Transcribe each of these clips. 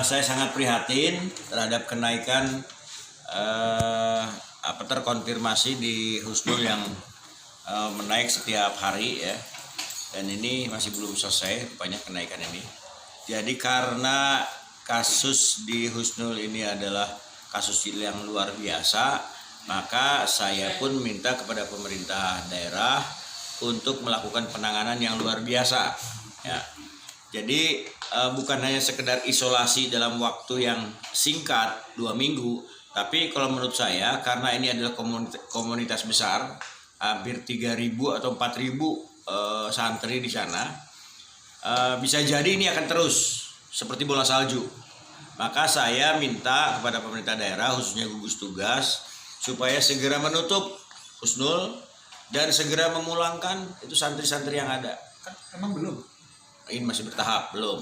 Saya sangat prihatin terhadap kenaikan terkonfirmasi di Husnul yang menaik setiap hari ya, dan ini masih belum selesai banyak kenaikan ini. Jadi karena kasus di Husnul ini adalah kasus yang luar biasa, maka saya pun minta kepada pemerintah daerah untuk melakukan penanganan yang luar biasa ya. Jadi bukan hanya sekedar isolasi dalam waktu yang singkat 2 minggu, tapi kalau menurut saya karena ini adalah komunitas besar, hampir 3.000 atau 4.000 santri di sana, bisa jadi ini akan terus seperti bola salju. Maka saya minta kepada pemerintah daerah, khususnya gugus tugas, supaya segera menutup Husnul dan segera memulangkan itu santri-santri yang ada. Emang belum? Ini masih bertahap, belum.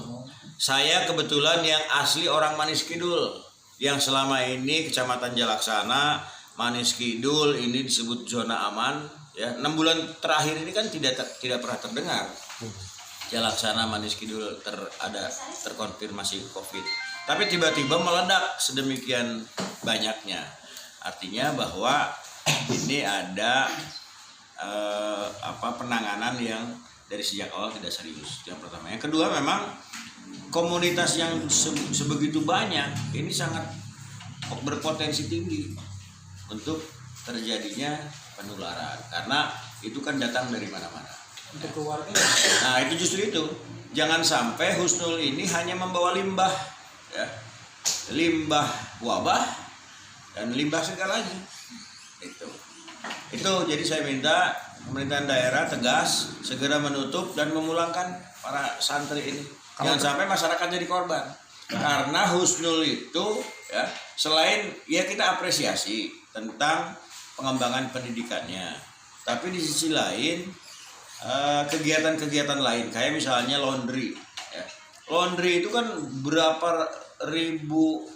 Saya kebetulan yang asli orang Manis Kidul, yang selama ini Kecamatan Jalaksana, Manis Kidul ini disebut zona aman. Ya, 6 bulan terakhir ini kan tidak pernah terdengar Jalaksana, Manis Kidul terkonfirmasi COVID. Tapi tiba-tiba meledak sedemikian banyaknya. Artinya bahwa ini ada penanganan yang dari sejak awal tidak serius. Yang pertama. Yang kedua, memang komunitas yang sebegitu banyak ini sangat berpotensi tinggi untuk terjadinya penularan, karena itu kan datang dari mana-mana. Untuk keluarga? Nah, itu justru itu. Jangan sampai Husnul ini hanya membawa limbah, ya, limbah wabah dan limbah segalanya. Itu jadi saya minta pemerintahan daerah tegas segera menutup dan memulangkan para santri ini. Jangan sampai masyarakat jadi korban. Karena Husnul itu ya, selain ya kita apresiasi tentang pengembangan pendidikannya, tapi di sisi lain kegiatan-kegiatan lain kayak misalnya laundry ya. Laundry itu kan berapa ribu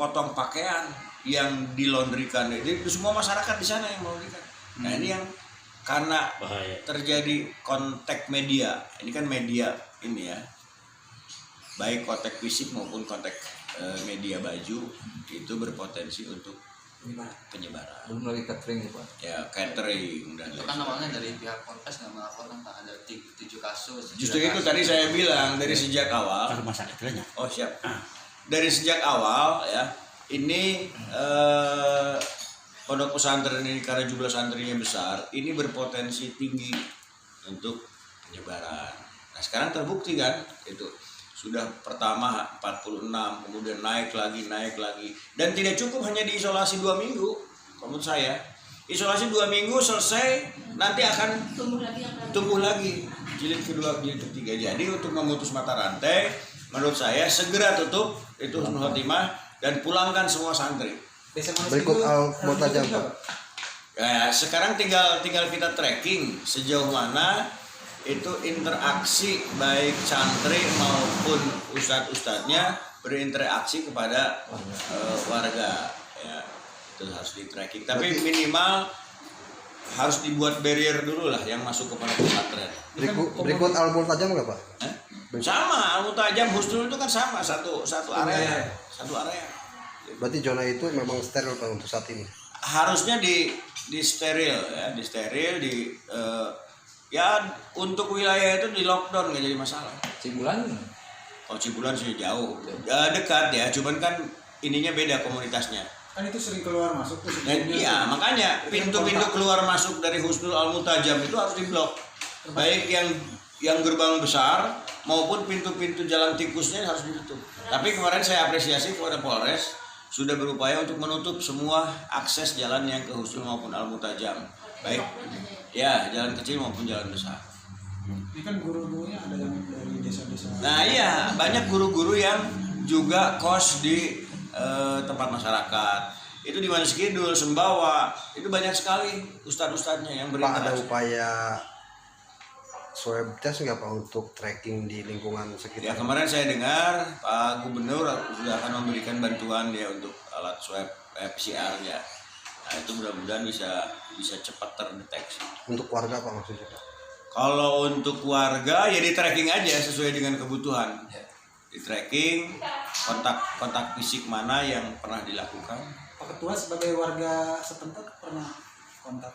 potong pakaian yang dilondrikan, itu semua masyarakat di sana yang melondrikan. Nah ini yang karena bahaya. Terjadi kontak media, ini kan media ini ya, baik kontak fisik maupun kontak media baju, itu berpotensi untuk penyebaran. Belum lagi catering ya Pak? Ya catering dan itu kan awalnya dari pihak Polres nggak melaporkan Pak, ada 7 kasus. Justru itu tadi saya bilang dari sejak awal. Oh siap. Dari sejak awal ya, ini pondok pesantren ini karena jumlah santrinya besar, ini berpotensi tinggi untuk penyebaran. Nah sekarang terbukti kan, itu sudah pertama 46, kemudian naik lagi, dan tidak cukup hanya diisolasi 2 minggu. Menurut saya, isolasi 2 minggu selesai, nanti akan tumbuh lagi jilid kedua, jilid ketiga. Jadi untuk memutus mata rantai, menurut saya segera tutup itu Husnul Khotimah dan pulangkan semua santri. Berikut Al-Multajam. Ya, sekarang tinggal kita tracking sejauh mana itu interaksi baik santri maupun ustadz-ustadznya berinteraksi kepada warga. Ya, itu harus di tracking. Tapi minimal harus dibuat barrier dulu lah yang masuk kepada pesantren. Berikut Al-Multajam nggak Pak? Sama, Al-Multajam, Husnul itu kan sama satu area. Berarti zona itu memang steril Pak untuk saat ini. Harusnya di steril ya, ya untuk wilayah itu di lockdown nggak jadi masalah. Cibulan? Oh Cibulan sih jauh, dekat ya, cuman kan ininya beda komunitasnya. Kan itu sering keluar masuk tuh. Iya makanya pintu-pintu keluar masuk dari Husnul Al-Multajam itu harus diblok, baik yang gerbang besar maupun pintu-pintu jalan tikusnya harus ditutup. Tapi kemarin saya apresiasi kepada Polres sudah berupaya untuk menutup semua akses jalan yang ke Husnul maupun Al-Multajam, baik ya jalan kecil maupun jalan besar. Ini kan guru-gurunya ada yang dari desa-desa. Nah iya, banyak guru-guru yang juga kos di tempat masyarakat. Itu di Manis Kidul, Sembawa, itu banyak sekali ustadz-ustadznya yang Pak, ada berinteraksi. upaya swab test nggak Pak untuk tracking di lingkungan Ya sekitar? kemarin saya dengar Pak Gubernur sudah akan memberikan bantuan ya untuk alat swab PCR-nya. Nah itu mudah-mudahan bisa cepat terdeteksi. Untuk warga Pak maksudnya Pak? Kalau untuk warga ya di tracking aja sesuai dengan kebutuhan. di tracking kontak fisik mana yang pernah dilakukan. Pak Ketua sebagai warga setempat pernah kontak.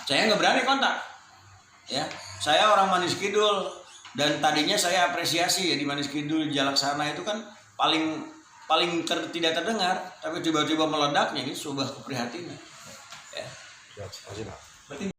Saya nggak berani kontak, ya. Saya orang Manis Kidul dan tadinya saya apresiasi ya di Manis Kidul Jalaksana itu kan paling tidak terdengar, tapi tiba-tiba meledaknya ini sebuah keprihatinan. Ya. Ya, masih, Pak. Berarti